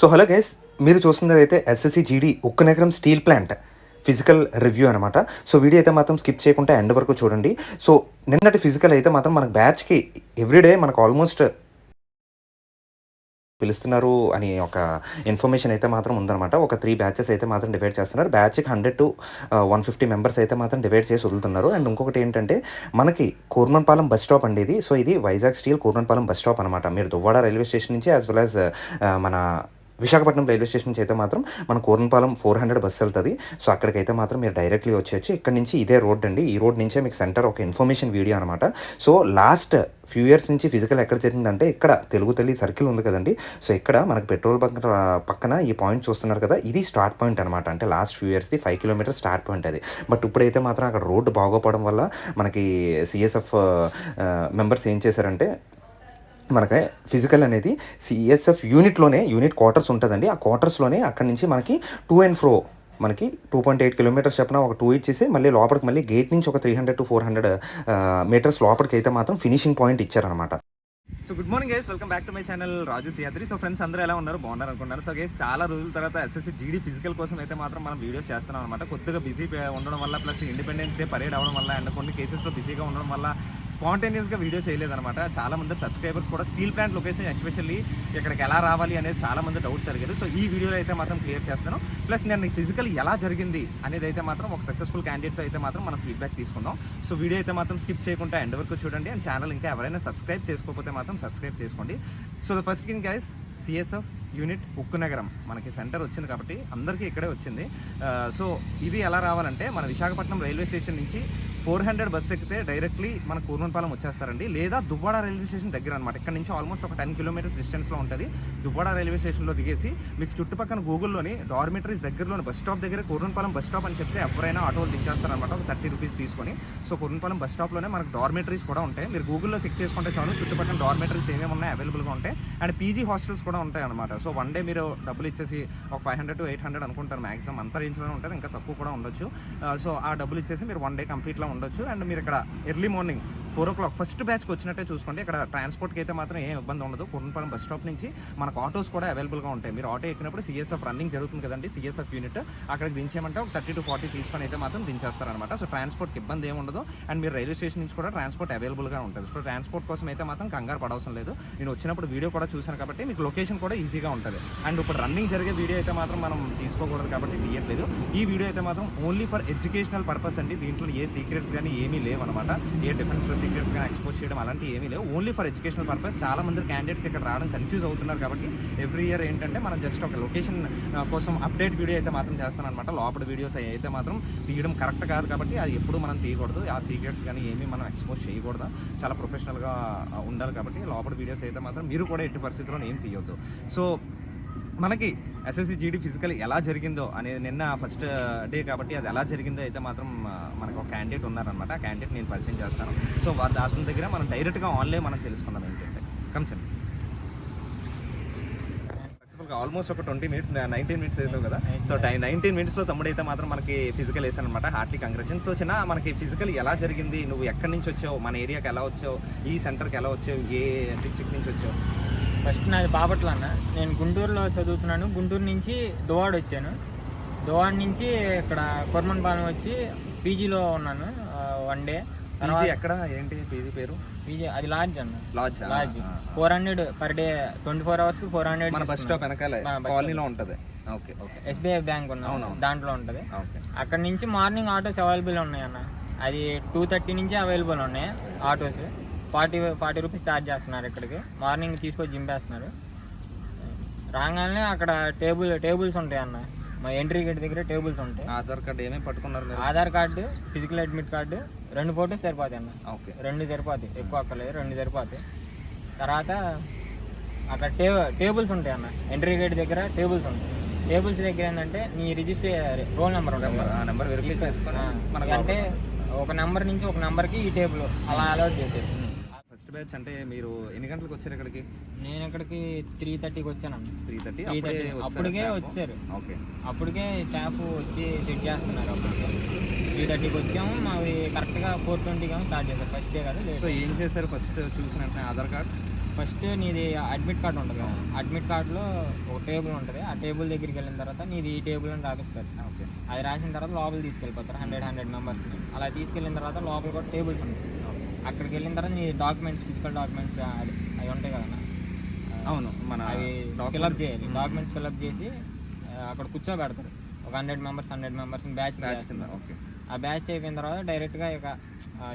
So hello guys, మీరు చూస్తున్నదైతే SSC GD Ukkunagaram steel plant physical review అనమాట. సో వీడియో అయితే మాత్రం స్కిప్ చేయకుండా ఎండ్ వరకు చూడండి. సో నిన్నటి ఫిజికల్ అయితే మాత్రం మనకు బ్యాచ్కి ఎవ్రీడే మనకు ఆల్మోస్ట్ పిలుస్తున్నారు అని ఒక ఇన్ఫర్మేషన్ అయితే మాత్రం ఉందన్నమాట. ఒక 3 బ్యాచెస్ అయితే మాత్రం డివైడ్ చేస్తున్నారు. బ్యాచ్కి 100 to 150 మెంబర్స్ అయితే మాత్రం డివైడ్ చేసి వదులుతున్నారు. అండ్ ఇంకొకటి ఏంటంటే మనకి కూర్మన్పాలెం బస్ స్టాప్ అండి ఇది. సో ఇది వైజాగ్ స్టీల్ కూర్మన్పాలెం బస్ స్టాప్ అనమాట. మీరు దువ్వాడ రైల్వే స్టేషన్ నుంచి యాజ్ వెల్ యాజ్ మన విశాఖపట్నం రైల్వే స్టేషన్ నుంచి అయితే మాత్రం మన కూర్మన్పాలెం 400 బస్సు వెళ్తుంది. సో అక్కడికైతే మాత్రం మీరు డైరెక్ట్లీ వచ్చేయచ్చు. ఇక్కడ నుంచి ఇదే రోడ్ అండి. ఈ రోడ్ నుంచే మీకు సెంటర్ ఒక ఇన్ఫర్మేషన్ వీడియో అనమాట. సో లాస్ట్ ఫ్యూ ఇయర్స్ నుంచి ఫిజికల్ ఎక్కడ జరిగిందంటే ఇక్కడ తెలుగు తల్లి సర్కిల్ ఉంది కదండి. సో ఇక్కడ మనకు పెట్రోల్ పక్కన ఈ పాయింట్ చూస్తున్నారు కదా, ఇది స్టార్ట్ పాయింట్ అనమాట. అంటే లాస్ట్ ఫ్యూ ఇయర్స్ది 5 కిలోమీటర్స్ స్టార్ట్ పాయింట్ అది. బట్ ఇప్పుడైతే మాత్రం అక్కడ రోడ్డు బాగోపోవడం వల్ల మనకి సిఎస్ఎఫ్ మెంబర్స్ ఏం చేశారంటే మనకి ఫిజికల్ అనేది సిఎస్ఎఫ్ యూనిట్ క్వార్టర్స్ ఉంటుందండి. ఆ క్వార్టర్స్లోనే అక్కడి నుంచి మనకి టూ అండ్ ఫ్రో మనకి 2.8 కిలోమీటర్స్ చెప్పిన ఒక 2 ఇచ్చేసి మళ్ళీ లోపలికి మళ్ళీ గేట్ నుంచి ఒక 300 to 400 మీటర్స్ లోపలికి అయితే మాత్రం ఫినిషింగ్ పాయింట్ ఇచ్చారనమాట. So good morning guys, welcome back to my channel Raju Siyadri. So friends అందరూ ఎలా ఉన్నారు, బాగున్నారు అనుకున్నారు. సో గైస్ చాలా రోజుల తర్వాత ఎస్ఎస్సి జీడీ ఫిజికల్ కోసం అయితే మాత్రం మనం వీడియోస్ చేస్తున్నాం అనమాట. కొద్దిగా బిజీ ఉండడం వల్ల ప్లస్ ఇండిపెండెన్స్ డే పరేడ్ అవ్వడం వల్ల అండ్ కొన్ని కేసెస్లో బిజీగా ఉండడం వల్ల స్పాంటేనియస్గా వీడియో చేయలేదన్నమాట. చాలా మంది సబ్స్క్రైబర్స్ కూడా స్టీల్ ప్లాంట్ లొకేషన్ ఎస్పెషల్లీ ఇక్కడికి ఎలా రావాలి అనేది చాలా మంది డౌట్స్ అడిగారు. సో ఈ వీడియోలో అయితే మాత్రం క్లియర్ చేస్తాను. ప్లస్ నేను ఫిజికల్ ఎలా జరిగింది అనేది అయితే మాత్రం ఒక సక్సెస్ఫుల్ క్యాండిడేట్తో అయితే మాత్రం మనం ఫీడ్బ్యాక్ తీసుకుందాం. సో వీడియో అయితే మాత్రం స్కిప్ చేయకుండా ఎండ్ వరకు చూడండి. అండ్ ఛానల్ ఇంకా ఎవరైనా సబ్స్క్రైబ్ చేసుకోకపోతే మాత్రం సబ్స్క్రైబ్ చేసుకోండి. So the first thing guys, CSF unit Ukkunagaram మనకి సెంటర్ వచ్చింది కాబట్టి అందరికీ ఇక్కడే వచ్చింది. సో ఇది ఎలా రావాలంటే మన విశాఖపట్నం రైల్వే స్టేషన్ నుంచి 400 బస్సు ఎక్కితే డైరెక్ట్లీ మన కూర్మన్పాలెం వచ్చేస్తారండి. లేదా దువ్వాడ రైల్వే స్టేషన్ దగ్గర అనమాట. ఇక్కడ నుంచి ఆల్మోస్ట్ ఒక 10 కిలోమీటర్స్ డిస్టెన్స్లో ఉంటుంది. దువ్వాడ రైల్వే స్టేషన్లో దిగేసి మీకు చుట్టుపక్కల గూగుల్లోని డార్మిటరీస్ దగ్గరలోని బస్ స్టాప్ దగ్గర కూర్మన్పాలెం బస్ స్టాప్ అని చెప్తే ఎవరైనా ఆటోలు దించేస్తారనమాట ఒక 30 రూపీస్ తీసుకొని. సో కూర్మన్పాలెం బస్ స్టాప్లోనే మనకు డార్మిటరీస్ కూడా ఉంటాయి. మీరు గూగుల్లో చెక్ చేసుకుంటే చాలు, చుట్టుపక్కల డార్మిటరీస్ ఏమేమి ఉన్నాయి అవైలబుల్గా ఉంటాయి. అండ్ పీజీ హాస్టల్స్ కూడా ఉంటాయి అనమాట. సో వన్ డే మీరు డబ్బులు ఇచ్చేసి ఒక 500 to 800 అనుకుంటారు మ్యాక్సిమం, అంత రేంజ్లోనే ఉంటుంది, ఇంకా తక్కువ కూడా ఉండొచ్చు. సో ఆ డబ్బులు ఇచ్చేసి మీరు వన్ డే కంప్లీట్లో ఉండొచ్చు. అండ్ మీరు ఇక్కడ ఎర్లీ మార్నింగ్ 4 o'clock ఫస్ట్ బ్యాచ్కి వచ్చినట్టే చూసుకోండి. ఇక్కడ ట్రాన్స్పోర్ట్కి అయితే మాత్రం ఏం ఇబ్బంది ఉండదు. కూర్మన్పాలెం బస్ స్టాప్ నుంచి మనకు ఆటోస్ కూడా అవైలబుల్గా ఉంటాయి. మీరు ఆటో ఎక్కినప్పుడు సిఎస్ఎఫ్ రన్నింగ్ జరుగుతుంది కదండి, సిఎస్ఎఫ్ యూనిట్ అక్కడికి దించేయమంటే ఒక 30 to 40 తీసుకొని అయితే మాత్రం దించేస్తారనమాట. సో ట్రాన్స్పోర్ట్కి ఇబ్బంది ఏమి ఉండదు. అండ్ మీరు రైల్వే స్టేషన్ నుంచి కూడా ట్రాన్స్పోర్ట్ అవైలబుల్గా ఉంటుంది. సో ట్రాన్స్పోర్ట్ కోసం అయితే మాత్రం కంగారు పడవసరం లేదు. నేను వచ్చినప్పుడు వీడియో కూడా చూశాను కాబట్టి మీకు లొకేషన్ కూడా ఈజీగా ఉంటుంది. అండ్ ఇప్పుడు రన్నింగ్ జరిగే వీడియో అయితే మాత్రం మనం తీసుకోకూడదు కాబట్టి తీయట్లేదు. ఈ వీడియో అయితే మాత్రం ఓన్లీ ఫర్ ఎడ్యుకేషనల్ పర్పస్ అండి. దీంట్లో ఏ సీక్రెట్స్ కానీ ఏమీ లేవు అనమాట. ఏ డిఫెన్స్ సీక్రెట్స్ కానీ ఎక్స్పోజ్ చేయడం అలాంటివి ఏమీ లేవు. Only for educational purpose. చాలా మంది క్యాండిడేట్స్ ఇక్కడ రావడం కన్ఫ్యూజ్ అవుతున్నారు కాబట్టి ఎవ్రీ ఇయర్ ఏంటంటే మనం జస్ట్ ఒక లొకేషన్ కోసం అప్డేట్ వీడియో అయితే మాత్రం చేస్తాను అనమాట. లోపల వీడియోస్ అయితే మాత్రం తీయడం కరెక్ట్ కాదు కాబట్టి అది ఎప్పుడు మనం తీయకూడదు. ఆ సీక్రెట్స్ కానీ ఏమీ మనం ఎక్స్పోజ్ చేయకూడదు. చాలా ప్రొఫెషనల్గా ఉండాలి కాబట్టి లోపల వీడియోస్ అయితే మాత్రం మీరు కూడా ఎట్టి పరిస్థితుల్లో ఏం తీయొద్దు. సో మనకి ఎస్ఎస్సి జీడీ ఫిజికల్ ఎలా జరిగిందో అనేది నిన్న ఫస్ట్ డే కాబట్టి అది ఎలా జరిగిందో అయితే మాత్రం మనకు ఒక క్యాండిడేట్ ఉన్నారనమాట. ఆ క్యాండిడేట్ నేను పరిచయం చేస్తాను. సో అతని దగ్గర మనం డైరెక్ట్గా ఆన్లైన్ మనం తెలుసుకుందాం ఏంటంటే. కంచండి ఆల్మోస్ట్ ఒక 19 minutes వేసావు కదా. సో 19 minutesలో తమ్ముడు అయితే మాత్రం మనకి ఫిజికల్ వేసాను అనమాట. Hartley congratulations. సో చిన్న మనకి ఫిజికల్ ఎలా జరిగింది, నువ్వు ఎక్కడి నుంచి వచ్చావు, మన ఏరియాకి ఎలా వచ్చావు, ఈ సెంటర్కి ఎలా వచ్చావు, ఏ డిస్ట్రిక్ట్ నుంచి వచ్చావు? ఫస్ట్ నాది బాపట్ల అన్న. నేను గుంటూరులో చదువుతున్నాను. గుంటూరు నుంచి దువ్వాడ వచ్చాను. దువ్వాడ నుంచి ఇక్కడ కూర్మన్పాలెం వచ్చి పీజీలో ఉన్నాను వన్ డే. ఎక్కడ ఏంటి పీజీ పేరు? పీజీ అది లాడ్జ్ అన్న. Lodge 400 per day, 24 hours 400. మన బస్ స్టాప్ వెనకాల కాలనీలో ఉంటుంది. Okay okay. ఎస్బీఐ బ్యాంక్ దాంట్లో ఉంటుంది. అక్కడ నుంచి మార్నింగ్ ఆటోస్ అవైలబుల్ ఉన్నాయి అన్న. అది 2:30 నుంచి అవైలబుల్ ఉన్నాయి ఆటోస్. 40 రూపీస్ ఛార్జ్ చేస్తున్నారు. ఇక్కడికి మార్నింగ్ తీసుకొచ్చి జింపేస్తున్నారు. రాగానే అక్కడ టేబుల్స్ ఉంటాయి అన్న. మా ఎంట్రీ గేట్ దగ్గర టేబుల్స్ ఉంటాయి. ఆధార్ కార్డు ఏమేమి పట్టుకున్నారు? Aadhaar card, physical admit card, 2 photos సరిపోతాయి అన్న. ఓకే, 2 సరిపోతాయి, ఎక్కువ అక్కర్లేదు, 2 సరిపోతాయి. తర్వాత అక్కడ టేబుల్స్ ఉంటాయి అన్న. ఎంట్రీ గేట్ దగ్గర టేబుల్స్ ఉంటాయి. టేబుల్స్ దగ్గర ఏంటంటే నీ రిజిస్టర్ రోల్ నెంబర్ ఉంటుంది. నెంబర్ వెరిఫై చేసుకుని అంటే ఒక నెంబర్ నుంచి ఒక నెంబర్కి ఈ టేబుల్ అలా అలౌట్ చేసేది. ఫస్ట్ బ్యాచ్ అంటే మీరు ఎన్ని గంటలకు వచ్చారు ఇక్కడికి? నేను ఇక్కడికి 3:30కి వచ్చాను. 3:30 అప్పటికే వచ్చారు. ఓకే, అప్పటికే స్టాఫ్ వచ్చి సెట్ చేస్తున్నారు. అప్పటికే 3:30కి వచ్చాము. మావి కరెక్ట్గా 4:20 స్టార్ట్ చేశారు. ఫస్ట్ డే కదా. సో ఏం చేశారు ఫస్ట్ చూసిన ఆధార్ కార్డ్? ఫస్ట్ నీది అడ్మిట్ కార్డు ఉంటుంది కదా, అడ్మిట్ కార్డులో ఒక టేబుల్ ఉంటుంది. ఆ టేబుల్ దగ్గరికి వెళ్ళిన తర్వాత నీది ఈ టేబుల్ అని రాపిస్తారు. ఓకే. అది రాసిన తర్వాత లోపల తీసుకెళ్ళిపోతారు 100 మెంబర్స్ని. అలా తీసుకెళ్ళిన తర్వాత లోపల కూడా టేబుల్స్ ఉంటాయి. అక్కడికి వెళ్ళిన తర్వాత నీ డాక్యుమెంట్స్, ఫిజికల్ డాక్యుమెంట్స్ అవి ఉంటాయి కదా, అవును, మన అవి ఫిలప్ చేయాలి. డాక్యుమెంట్స్ ఫిలప్ చేసి అక్కడ కూర్చోబెడతారు. ఒక 100 మెంబర్స్ని బ్యాచ్ చేస్తున్నారు. ఓకే. ఆ బ్యాచ్ అయిపోయిన తర్వాత డైరెక్ట్గా ఇక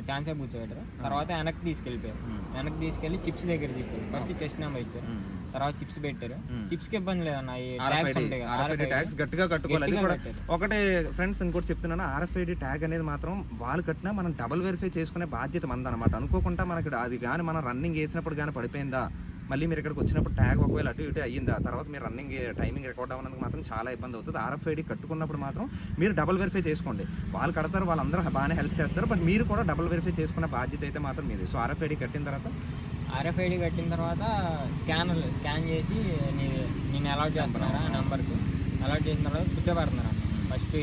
ఛాన్సే కూర్చోబెట్టారు. తర్వాత వెనక్కి తీసుకెళ్ళిపోయారు. వెనక్కి తీసుకెళ్ళి చిప్స్ దగ్గర తీసుకెళ్ళి ఫస్ట్ చెస్ట్ నెంబర్ ఇచ్చారు, తర్వాత చిప్స్ పెట్టారు. చిప్స్కి ఇబ్బంది లేదన్న, ఈ ట్యాగ్స్ ఉంటాయి కదా, RFID ట్యాగ్స్ గట్టిగా కట్టుకోవాలి. ఒకటే ఫ్రెండ్స్, ఇంకోటి చెప్తున్నాను, RFID ట్యాగ్ అనేది మాత్రం వాళ్ళు కట్టినా మనం డబుల్ వెరిఫై చేసుకునే బాధ్యత మనదన్నమాట. అనుకోకుండా మనకి అది కానీ మనం రన్నింగ్ వేసినప్పుడు కానీ పడిపోయిందా, మళ్ళీ మీరు ఇక్కడికి వచ్చినప్పుడు ట్యాగ్ ఒకవేళ అటు ఇటు అయ్యిందా, తర్వాత మీరు రన్నింగ్ టైమింగ్ రికార్డ్ అవ్వడానికి మాత్రం చాలా ఇబ్బంది అవుతుంది. RFID కట్టుకున్నప్పుడు మాత్రం మీరు డబుల్ వెరిఫై చేసుకోండి. వాళ్ళు కడతారు, వాళ్ళందరూ బాగానే హెల్ప్ చేస్తారు, బట్ మీరు కూడా డబుల్ వెరిఫై చేసుకున్న బాధ్యత అయితే మాత్రం మీది. సో RFID కట్టిన తర్వాత స్కాన్ చేసి నేను అలౌట్ చేస్తున్నారా ఆ నెంబర్కి. అలౌట్ చేసిన తర్వాత కూర్చోబెడుతున్నారు. ఫస్ట్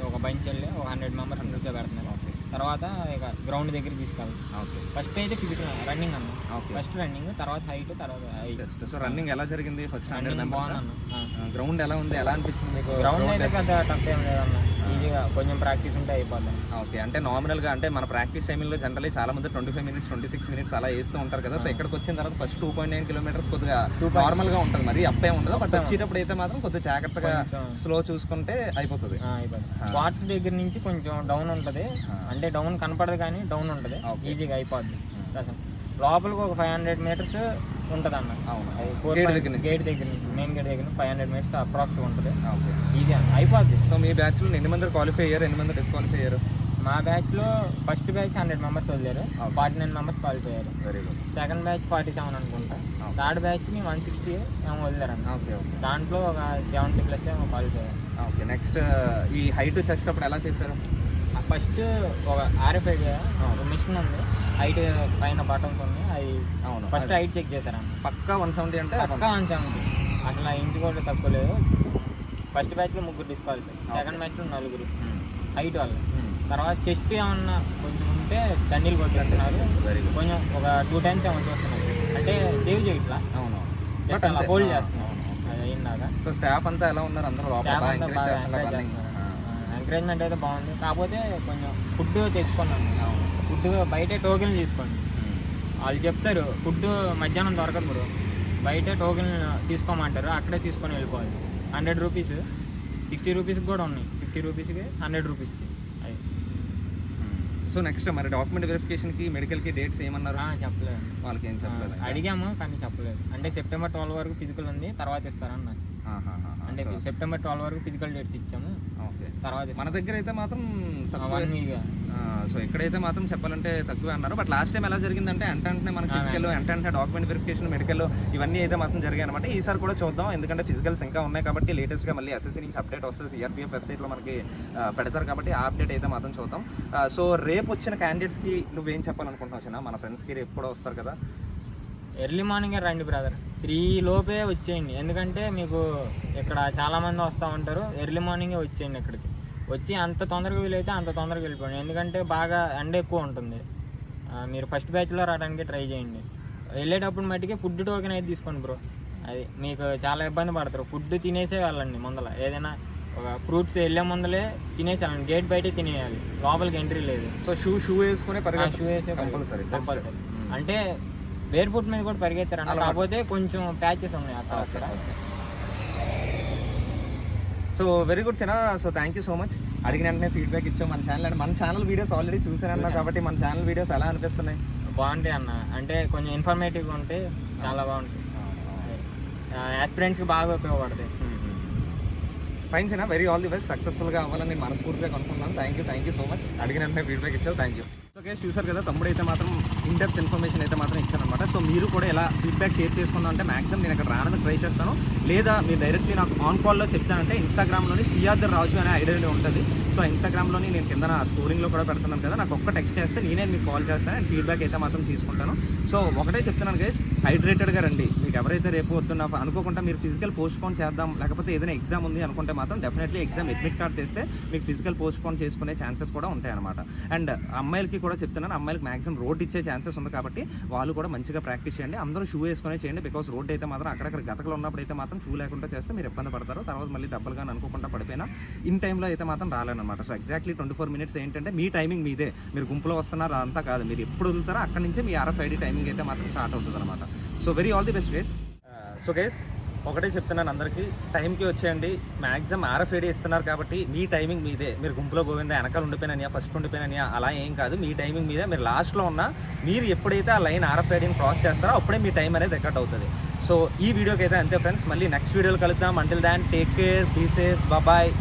ఒక బంచ్ వెళ్ళి ఒక 100 మెంబర్స్ కూర్చోబెడుతున్నారు. తర్వాత ఇక గ్రౌండ్ దగ్గర తీసుకెళ్ళాలి. ఓకే. ఫస్ట్ అయితే ఫిజికల్ రన్నింగ్ అన్న, ఫస్ట్ రన్నింగ్, తర్వాత హైట్, తర్వాత జస్ట్. సో రన్నింగ్ ఎలా జరిగింది? ఫస్ట్ బాగున్నాను. గ్రౌండ్ ఎలా ఉంది, ఎలా అనిపించింది మీకు? గ్రౌండ్ అయితే పెద్ద టఫ్ ఏం లేదన్న, ఈజీగా కొంచెం ప్రాక్టీస్ ఉంటే అయిపోతుంది. ఓకే. అంటే నార్మల్గా అంటే మన ప్రాక్టీస్ టైంలో జనరల్లీ చాలా మంది 25 మినిట్స్ 26 మినిట్స్ అలా వేస్తూ ఉంటారు కదా. సో ఇక్కడికి వచ్చిన తర్వాత ఫస్ట్ 2.9 కిలోమీటర్స్ కొద్దిగా నార్మల్గా ఉంటుంది, మరి అప్పే ఉండదు. బట్ వచ్చేటప్పుడు అయితే మాత్రం కొద్దిగా జాగ్రత్తగా స్లో చూసుకుంటే అయిపోతుంది. వాట్స్ దగ్గర నుంచి కొంచెం డౌన్ ఉంటుంది, అంటే డౌన్ కనపడదు కానీ డౌన్ ఉంటుంది, ఈజీగా అయిపోద్ది. లోపలికి ఒక 500 మీటర్స్ ఉంటుంది అన్న. గేట్ దగ్గర నుంచి మెయిన్ గేట్ దగ్గర 500 మీటర్స్ అప్రాక్స్ ఉంటుంది. ఈజీ అన్న, అయిపోద్ది. సో మీ బ్యాచ్లో ఎన్ని మంది క్వాలిఫై అయ్యారు, ఎన్ని మంది డిస్క్వాలిఫై అయ్యారు? మా బ్యాచ్లో ఫస్ట్ బ్యాచ్ 100 మెంబర్స్ వదిలేరు, 49 మెంబర్స్ క్వాలిఫై అయ్యారు. Very good. సెకండ్ బ్యాచ్ 47 అనుకుంటా. థర్డ్ బ్యాచ్ని 160 ఏమో వదిలేరన్న. ఓకే. ఓకే. దాంట్లో ఒక 70+ ఏమో క్వాలిఫై అయ్యారు. ఓకే. నెక్స్ట్ ఈ హైట్ చెస్ట్ అప్పుడు ఎలా చేశారు? ఫస్ట్ ఒక RFID మిషన్ ఉంది, హైట్ పైన బటన్స్ ఉన్నాయి, అవి ఫస్ట్ హైట్ చెక్ చేశారన్న. పక్కా 170 అంటే పక్కా 170, అసలు ఆ ఇంటి కూడా తక్కువ లేదు. ఫస్ట్ బ్యాచ్లో 3 డిస్క్వాలిఫై, సెకండ్ బ్యాచ్లో 4 హైట్ వాళ్ళు. తర్వాత చెస్ట్ ఏమన్నా కొంచెం ఉంటే దండీలు కొట్టేస్తున్నారు, కొంచెం ఒక 2 టైమ్స్ ఏమన్నా చూస్తున్నారు, అంటే సేవ్ చేయట్లా, హోల్డ్ చేస్తున్నారు. అది అయిందాక. సో స్టాఫ్ అంతా ఎలా ఉన్నారు? అందరూ ఎంకరేజ్మెంట్ అయితే బాగుంది. కాకపోతే కొంచెం ఫుడ్ తెచ్చుకున్నాను. ఫుడ్ బయటే టోకెన్ తీసుకోండి, వాళ్ళు చెప్తారు ఫుడ్ మధ్యాహ్నం దొరకదు బ్రో, బయటే టోకెన్ తీసుకోమంటారు, అక్కడే తీసుకొని వెళ్ళిపోవాలి. 100 రూపీస్, 60 రూపీస్కి కూడా ఉన్నాయి, 50 రూపీస్కి, 100 రూపీస్కి. అది. సో నెక్స్ట్ మరి డాక్యుమెంట్ వెరిఫికేషన్కి, మెడికల్కి డేట్స్ ఏమన్నారు? చెప్పలేదు, వాళ్ళకి ఏం చెప్పలేదు. అడిగాము కానీ చెప్పలేదు. అంటే September 12 వరకు ఫిజికల్ ఉంది, తర్వాత ఇస్తారన్నారు. అంటే September 12 వరకు ఫిజికల్ డేట్స్ ఇచ్చాము. ఓకే. తర్వాత మన దగ్గర అయితే మాత్రం 1 వీక్. సో ఇక్కడైతే మాత్రం చెప్పాలంటే తక్కువే అన్నారు. బట్ లాస్ట్ టైం ఎలా జరిగిందంటే వెంటనే మనకి ఫిజికల్, వెంటనే డాక్యుమెంట్ వెరిఫికేషన్, మెడికల్ ఇవన్నీ అయితే మాత్రం జరిగాయి అనమాట. ఈసారి కూడా చూద్దాం, ఎందుకంటే ఫిజికల్స్ ఇంకా ఉన్నాయి కాబట్టి లేటెస్ట్గా మళ్ళీ SSC నుంచి అప్డేట్ వస్తుంది, CRPF వెబ్సైట్లో మనకి పెడతారు కాబట్టి ఆ అప్డేట్ అయితే మాత్రం చూద్దాం. సో రేపు వచ్చిన క్యాండిడేట్స్కి నువ్వేం చెప్పాలనుకుంటున్నావు చిన్న? మన ఫ్రెండ్స్కి రేపు కూడా వస్తారు కదా. ఎర్లీ మార్నింగే రండి బ్రదర్, 3 లోపే వచ్చేయండి. ఎందుకంటే మీకు ఇక్కడ చాలామంది వస్తూ ఉంటారు, ఎర్లీ మార్నింగే వచ్చేయండి. ఇక్కడికి వచ్చి అంత తొందరగా వీలైతే అంత తొందరగా వెళ్ళిపోండి, ఎందుకంటే బాగా ఎండ ఎక్కువ ఉంటుంది. మీరు ఫస్ట్ బ్యాచ్లో రావడానికి ట్రై చేయండి. వెళ్ళేటప్పుడు మట్టికి ఫుడ్ టోకెన్ అయితే తీసుకోండి బ్రో, అది మీకు చాలా ఇబ్బంది పడతారు. ఫుడ్ తినేసే వెళ్ళండి ముందల, ఏదైనా ఒక ఫ్రూట్స్ వెళ్ళే ముందలే తినేసి వెళ్ళండి, గేట్ బయటే తినేయాలి, లోపలికి ఎంట్రీ లేదు. సో షూ వేసుకునే షూ వేసే కంపల్సరీ. అంటే బేర్ ఫుట్ మీద కూడా పరిగెత్తారంట, కాకపోతే కొంచెం ప్యాచెస్ ఉన్నాయి అక్కడ. సో వెరీ గుడ్ చిన్న. So thank you so much. అడిగిన వెంటనే ఫీడ్బ్యాక్ ఇచ్చాం. మన ఛానల్ వీడియోస్ ఆల్రెడీ చూసానన్నా కాబట్టి మన ఛానల్ వీడియోస్ ఎలా అనిపిస్తున్నాయి? బాగుంటాయి అన్న, అంటే కొంచెం ఇన్ఫర్మేటివ్గా ఉంటే చాలా బాగుంటాయి, ఆస్పిరెంట్స్కి బాగా ఉపయోగపడతాయి. ఫైన్ చిన్న, వెరీ ఆల్ ది బెస్ట్, సక్సెస్ఫుల్గా అవ్వాలని నేను మనస్ఫూర్తిగా అనుకుంటున్నాను. Thank you so much. అడిగిన వెంటనే ఫీడ్బ్యాక్ ఇచ్చావు, థ్యాంక్ యూ. ఓకే, చూసారు కదా, తమ్ముడు అయితే మాత్రం ఇన్డెప్త్ ఇన్ఫర్మేషన్ అయితే మాత్రం ఇచ్చారనమాట. సో మీరు కూడా ఎలా ఫీడ్బ్యాక్ షేర్ చేసుకుందాం అంటే మాక్సిమం నేను ఇక్కడ రావడానికి ట్రై చేస్తాను, లేదా మీరు డైరెక్ట్లీ నాకు ఆన్ కాల్లో చెప్తానంటే ఇన్స్టాగ్రామ్లోని సిఆర్ రాజు అనే ఐడియా ఉంటుంది. సో ఇన్స్టాగ్రామ్లోని నేను కింద స్టోరీలో కూడా పెడుతున్నాను కదా, నాకు ఒక్క టెక్స్ట్ చేస్తే నేనే మీకు కాల్ చేస్తాను అండ్ ఫీడ్బ్యాక్ అయితే మాత్రం తీసుకుంటాను. సో ఒకటే చెప్తున్నాను గైస్, హైడ్రేటెడ్గా రండి. మీకు ఎవరైతే రేపు వద్దున్న అనుకోకుండా మీరు ఫిజికల్ పోస్ట్పోన్ చేద్దాం, లేకపోతే ఏదైనా ఎగ్జామ్ ఉంది అనుకుంటే మాత్రం డెఫినెట్లీ ఎగ్జామ్ అడ్మిట్ కార్డ్ తెస్తే మీకు ఫిజికల్ పోస్ట్పోన్ చేసుకునే ఛాన్సెస్ కూడా ఉంటాయి అనమాట. అండ్ అమ్మాయిలకి కూడా చెప్తున్నాను, అమ్మాయిలకి మాక్సిమం రోడ్ ఇచ్చే ఛాన్సెస్ ఉంది కాబట్టి వాళ్ళు కూడా మంచిగా ప్రాక్టీస్ చేయండి. అందరూ షూ వేసుకునే చేయండి. బికాస్ రోడ్ అయితే మాత్రం అక్కడక్కడ గతకలు ఉన్నప్పుడు అయితే మాత్రం షూ లేకుండా చేస్తే మీరు ఇబ్బంది పడతారు. తర్వాత మళ్ళీ దెబ్బలు కానీ అనుకోకుండా పడిపోయినా ఇన్ టైంలో అయితే మాత్రం రాలేనమాట. సో ఎగ్జాక్ట్లీ 24 minutes ఏంటంటే మీ టైమింగ్ మీదే. మీరు గుంపులో వస్తున్నారు అంతా కాదు, మీరు ఎప్పుడు వదులుతారో అక్కడి నుంచే మీ RFID టైమింగ్ అయితే మాత్రం స్టార్ట్ అవుతుంది అనమాట. So very all the best guys. So guys ఒకటే చెప్తున్నాను అందరికీ, టైంకి వచ్చేయండి. మ్యాక్సిమం RFID ఇస్తున్నారు కాబట్టి మీ టైమింగ్ మీదే. మీరు గుంపులో పోయిందా, వెనకాల ఉండిపోయినా, ఫస్ట్ ఉండిపోయినా అలా ఏం కాదు. మీ టైమింగ్ మీదే. మీరు లాస్ట్లో ఉన్నా మీరు ఎప్పుడైతే ఆ లైన్ RFIDని క్రాస్ చేస్తారో అప్పుడే మీ టైం అనేది రికార్డ్ అవుతుంది. సో ఈ వీడియోకి అయితే అంతే ఫ్రెండ్స్. మళ్ళీ నెక్స్ట్ వీడియోలో కలుద్దాం. Until then take care, be safe, bye.